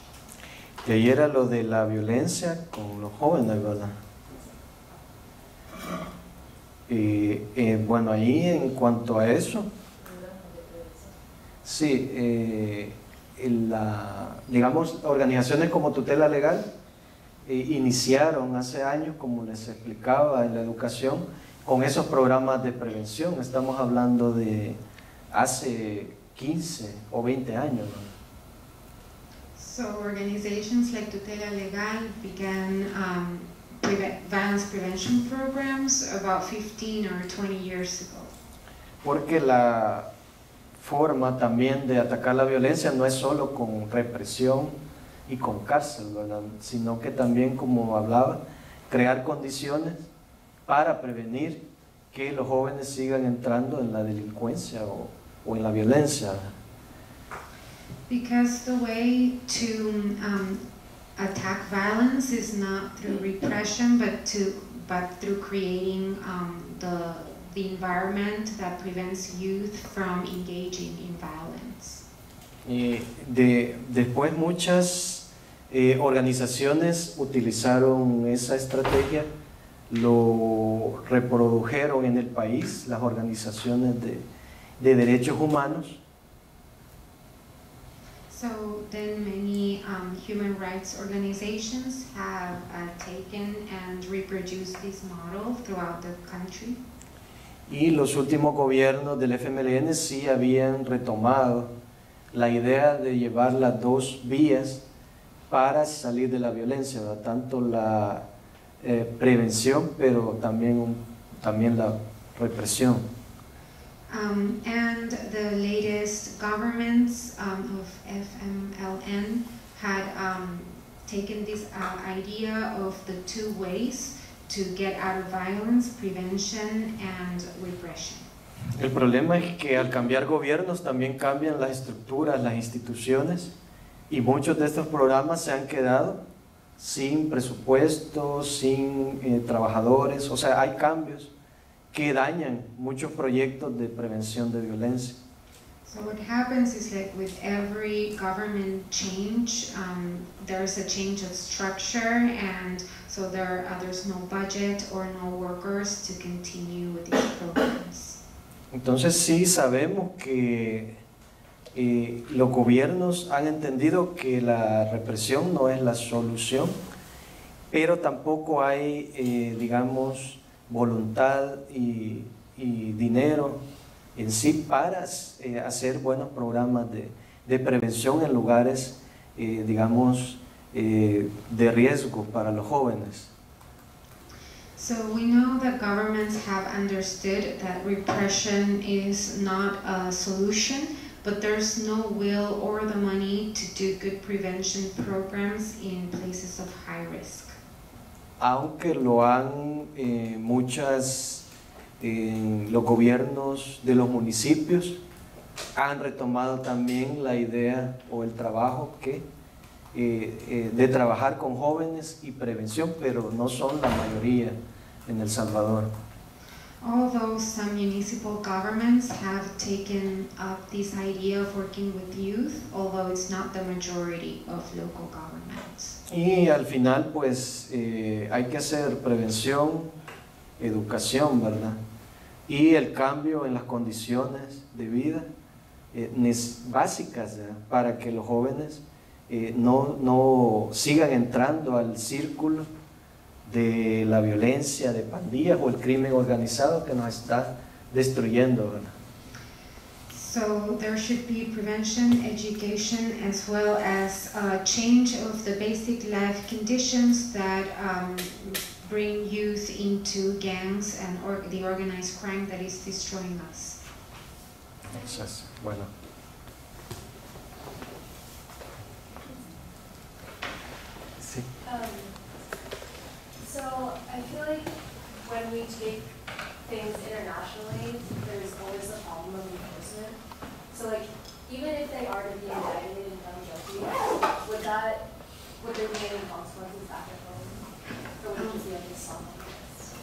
Y ahí era lo de la violencia con los jóvenes, ¿verdad? Bueno, ahí en cuanto a eso, sí, digamos, organizaciones como Tutela Legal iniciaron hace años, como les explicaba, en la educación, con esos programas de prevención. Estamos hablando de hace 15 o 20 años, ¿no? So organizations like Tutela Legal began violence prevention programs about 15 or 20 years ago. Porque la forma también de atacar la violencia no es solo con represión y con cárcel, ¿verdad?, sino que también, como hablaba, crear condiciones para prevenir que los jóvenes sigan entrando en la delincuencia o en la violencia. Because the way to attack violence is not through repression, but through creating the environment that prevents youth from engaging in violence. Después muchas organizaciones utilizaron esa estrategia, lo reprodujeron en el país, las organizaciones de derechos humanos. So then many human rights organizations have taken and reproduced this model throughout the country. Y los últimos gobiernos del FMLN sí habían retomado la idea de llevar las dos vías para salir de la violencia, ¿verdad?, tanto la prevención, pero también la represión. And the latest governments of FMLN had taken this idea of the two ways to get out of violence, prevention and repression. El problema es que al cambiar gobiernos también cambian las estructuras, las instituciones, y muchos de estos programas se han quedado sin presupuesto, sin trabajadores. O sea, hay cambios que dañan muchos proyectos de prevención de violencia. So what happens is that with every government change, there's a change of structure, and so there's no budget or no workers to continue with these programs. Entonces sí sabemos que los gobiernos han entendido que la represión no es la solución, pero tampoco hay, digamos, voluntad y dinero en sí para hacer buenos programas de prevención en lugares, digamos, de riesgo para los jóvenes. So we know that governments have understood that repression is not a solution, but there's no will or the money to do good prevention programs in places of high risk. Aunque lo han los gobiernos de los municipios han retomado también la idea o el trabajo de trabajar con jóvenes y prevención, pero no son la mayoría en El Salvador. Although some municipal governments have taken up this idea of working with youth, although it's not the majority of local governments. Y al final pues hay que hacer prevención, educación, ¿verdad? Y el cambio en las condiciones de vida básicas, ¿verdad? Para que los jóvenes no sigan entrando al círculo de la violencia, de pandillas o el crimen organizado que nos está destruyendo, ¿verdad? So there should be prevention, education, as well as a change of the basic life conditions that bring youth into gangs and the organized crime that is destroying us. Entonces, bueno. Sí. So I feel like when we take things internationally, there's always a problem of enforcement. So like, even if they are to be indicted and found guilty, would there be any consequences back at home? Or would it just be like a song like this?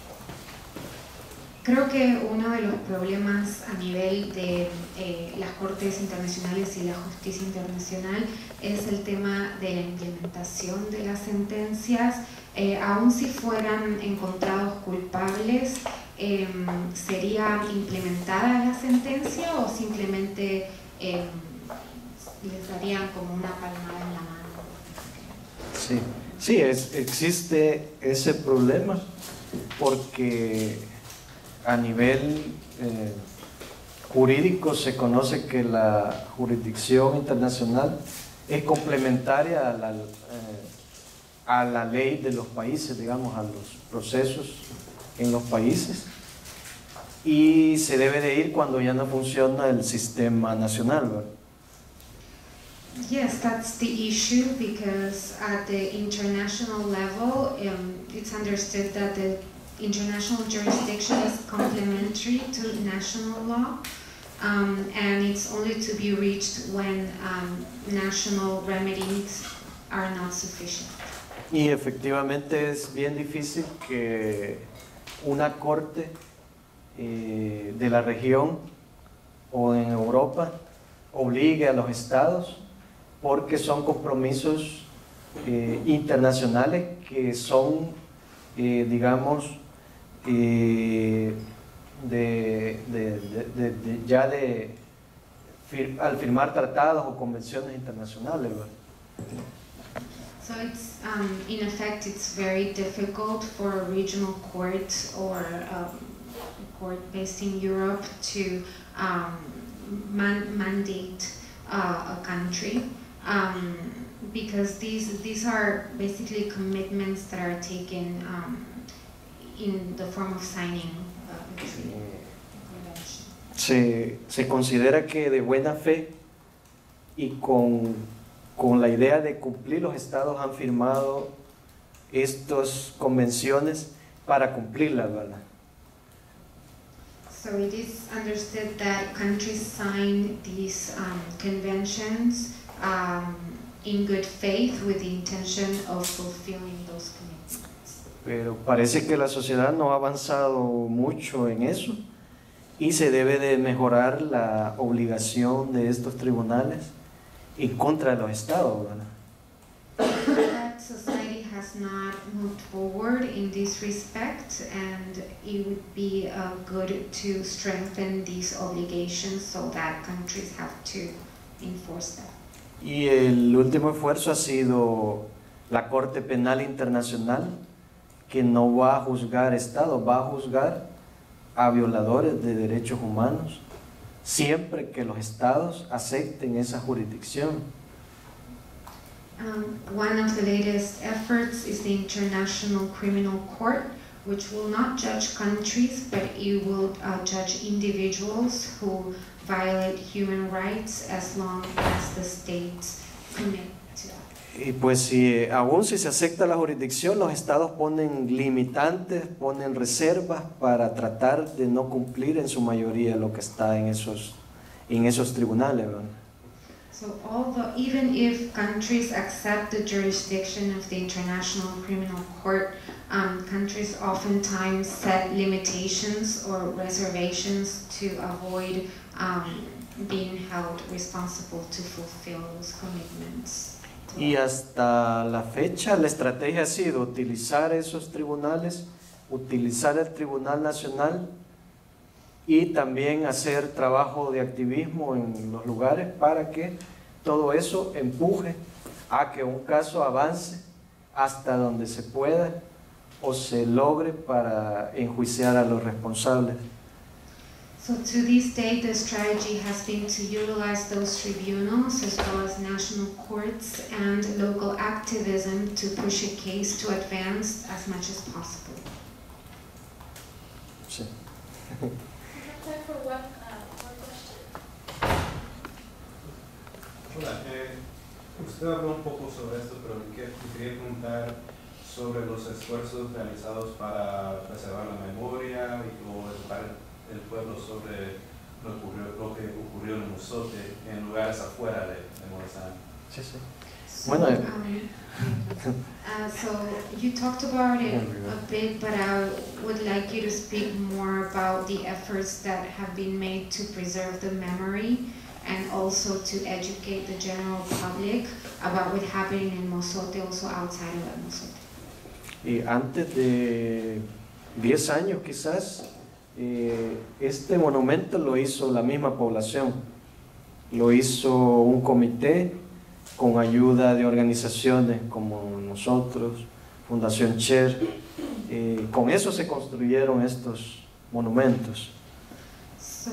Creo que uno de los problemas a nivel de las cortes internacionales y la justicia internacional es el tema de la implementación de las sentencias. Aun si fueran encontrados culpables, ¿sería implementada la sentencia o simplemente les darían como una palmada en la mano? Sí, existe ese problema porque a nivel jurídico se conoce que la jurisdicción internacional es complementaria a la ley de los países, digamos, a los procesos en los países, y se debe de ir cuando ya no funciona el sistema nacional, ¿verdad? Yes, that's the issue, because at the international level, it's understood that the international jurisdiction is complementary to national law, and it's only to be reached when national remedies are not sufficient. Y efectivamente es bien difícil que una corte de la región o en Europa obligue a los estados, porque son compromisos internacionales que son, digamos, al firmar tratados o convenciones internacionales, ¿verdad? So it's, in effect, it's very difficult for a regional court or a court based in Europe to mandate a country, because these are basically commitments that are taken in the form of signing a convention. Se considera que de buena fe y con la idea de cumplir, los estados han firmado estas convenciones para cumplirlas, ¿verdad? So it is understood that countries sign these conventions in good faith with the intention of fulfilling those commitments. Pero parece que la sociedad no ha avanzado mucho en eso y se debe de mejorar la obligación de estos tribunales en contra de los estados, ¿verdad? That society has not moved forward in this respect, and it would be good to strengthen these obligations so that countries have to enforce them. Y el último esfuerzo ha sido la Corte Penal Internacional, que no va a juzgar estados, va a juzgar a violadores de derechos humanos, siempre que los estados acepten esa jurisdicción. One of the latest efforts is the International Criminal Court, which will not judge countries, but it will judge individuals who violate human rights as long as the states commit to that. Y pues aún si se acepta la jurisdicción, los estados ponen limitantes, ponen reservas para tratar de no cumplir en su mayoría lo que está en esos tribunales, ¿verdad? So even if countries accept the jurisdiction of the International Criminal Court, countries oftentimes set limitations or reservations to avoid being held responsible to fulfill those commitments. Y hasta la fecha la estrategia ha sido utilizar esos tribunales, utilizar el Tribunal Nacional y también hacer trabajo de activismo en los lugares para que todo eso empuje a que un caso avance hasta donde se pueda o se logre para enjuiciar a los responsables. So to this day, the strategy has been to utilize those tribunals as well as national courts and local activism to push a case to advance as much as possible. Sí. Time for one question. Hola, usted habló un poco sobre esto, pero me quería preguntar sobre los esfuerzos realizados para preservar la memoria o educar el pueblo sobre lo que ocurrió en Mozote en lugares afuera de Morazán. Sí, sí. So, Bueno, so you talked about it a bit, but I would like you to speak more about the efforts that have been made to preserve the memory and also to educate the general public about what happened in Mozote, also outside of Mozote. Y antes de 10 años quizás, este monumento lo hizo la misma población, lo hizo un comité con ayuda de organizaciones como nosotros, Fundación Cher, con eso se construyeron estos monumentos. So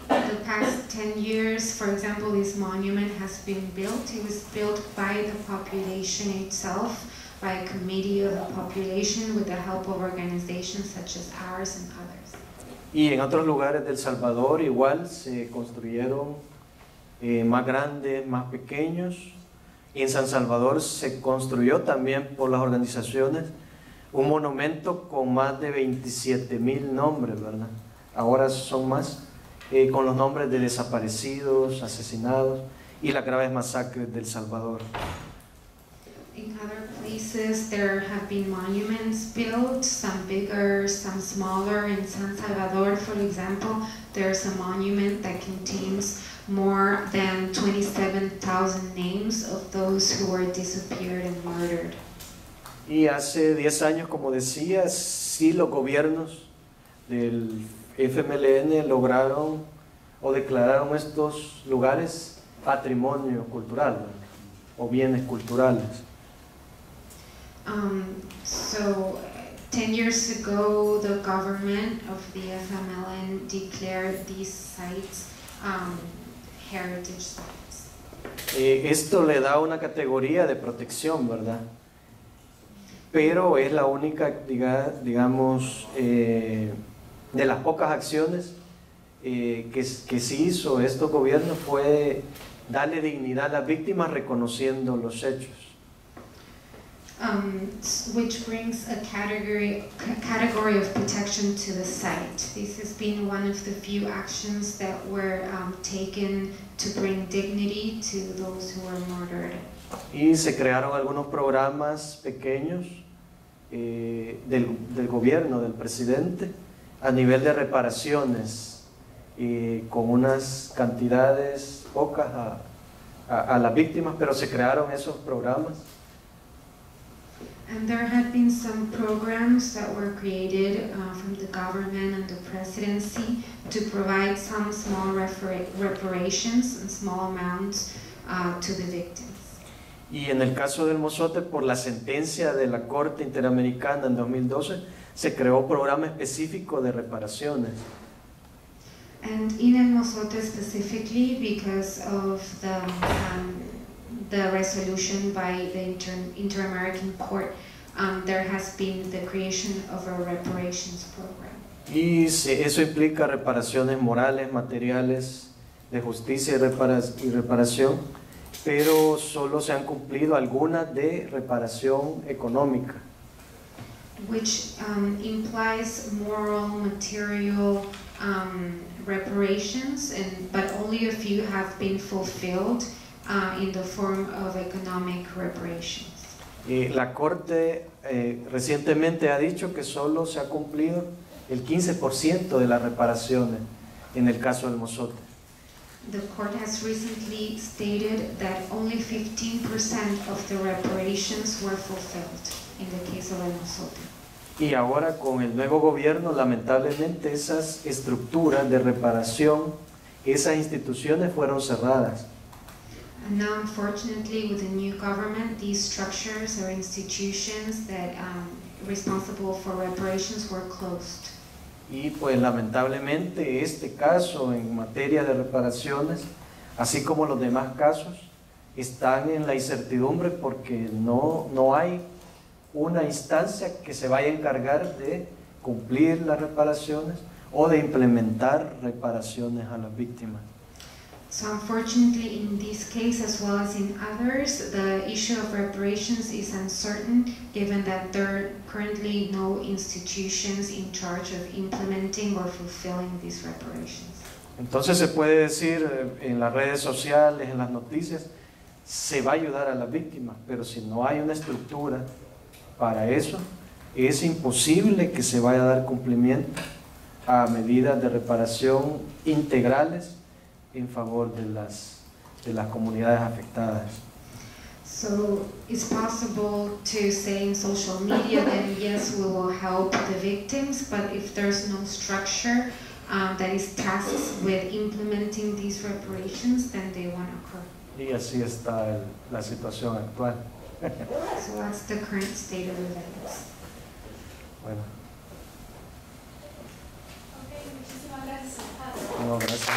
the past 10 years, for example, this monument has been built. It was built by the population itself, by a committee of the population with the help of organizations such as ours and others. Y en otros lugares del Salvador igual se construyeron más grandes, más pequeños. Y en San Salvador se construyó también por las organizaciones un monumento con más de 27,000 nombres, ¿verdad? Ahora son más, con los nombres de desaparecidos, asesinados y las graves masacres del Salvador. In other places, there have been monuments built, some bigger, some smaller. In San Salvador, for example, there's a monument that contains more than 27,000 names of those who were disappeared and murdered. Y hace 10 años, como decía, sí los gobiernos del FMLN lograron o declararon estos lugares patrimonio cultural, ¿verdad? O bienes culturales. So 10 years ago, the government of the FMLN declared these sites heritage sites. Esto le da una categoría de protección, ¿verdad? Pero es la única, digamos, de las pocas acciones que sí hizo estos gobiernos fue darle dignidad a las víctimas reconociendo los hechos. Which brings a category of protection to the site. This has been one of the few actions that were taken to bring dignity to those who were murdered. Y se crearon algunos programas pequeños del gobierno, del presidente, a nivel de reparaciones, con unas cantidades pocas a las víctimas, pero se crearon esos programas. And there had been some programs that were created from the government and the presidency to provide some small reparations and small amounts to the victims. Y en el caso del Mozote, por la sentencia de la Corte Interamericana en 2012, se creó un programa específico de reparaciones. And in El Mozote specifically, because of the resolution by the Inter-American Court, there has been the creation of a reparations program. Y eso implica reparaciones morales, materiales, de justicia y reparación, pero solo se han cumplido algunas de reparación económica. Which implies moral, material reparations, but only a few have been fulfilled in the form of economic reparations. Y la Corte recientemente ha dicho que solo se ha cumplido el 15% de las reparaciones en el caso del Mozote. The court has recently stated that only 15% of the reparations were fulfilled in the case of El Mozote. Y ahora con el nuevo gobierno, lamentablemente esas estructuras de reparación, esas instituciones fueron cerradas. And now, unfortunately, with the new government, these structures or institutions that responsible for reparations were closed. Y pues lamentablemente este caso en materia de reparaciones, así como los demás casos, están en la incertidumbre porque no hay una instancia que se vaya a encargar de cumplir las reparaciones o de implementar reparaciones a las víctimas. So unfortunately, in this case as well as in others, the issue of reparations is uncertain, given that there are currently no institutions in charge of implementing or fulfilling these reparations. Entonces se puede decir en las redes sociales, en las noticias, se va a ayudar a las víctimas, pero si no hay una estructura para eso, es imposible que se vaya a dar cumplimiento a medidas de reparación integrales en favor de las comunidades afectadas. So it's possible to say in social media that yes, we will help the victims, but if there's no structure that is tasked with implementing these reparations, then they won't occur. Y así está la situación actual. So that's the current state of events. Bueno, Ok, muchísimas gracias. no, gracias.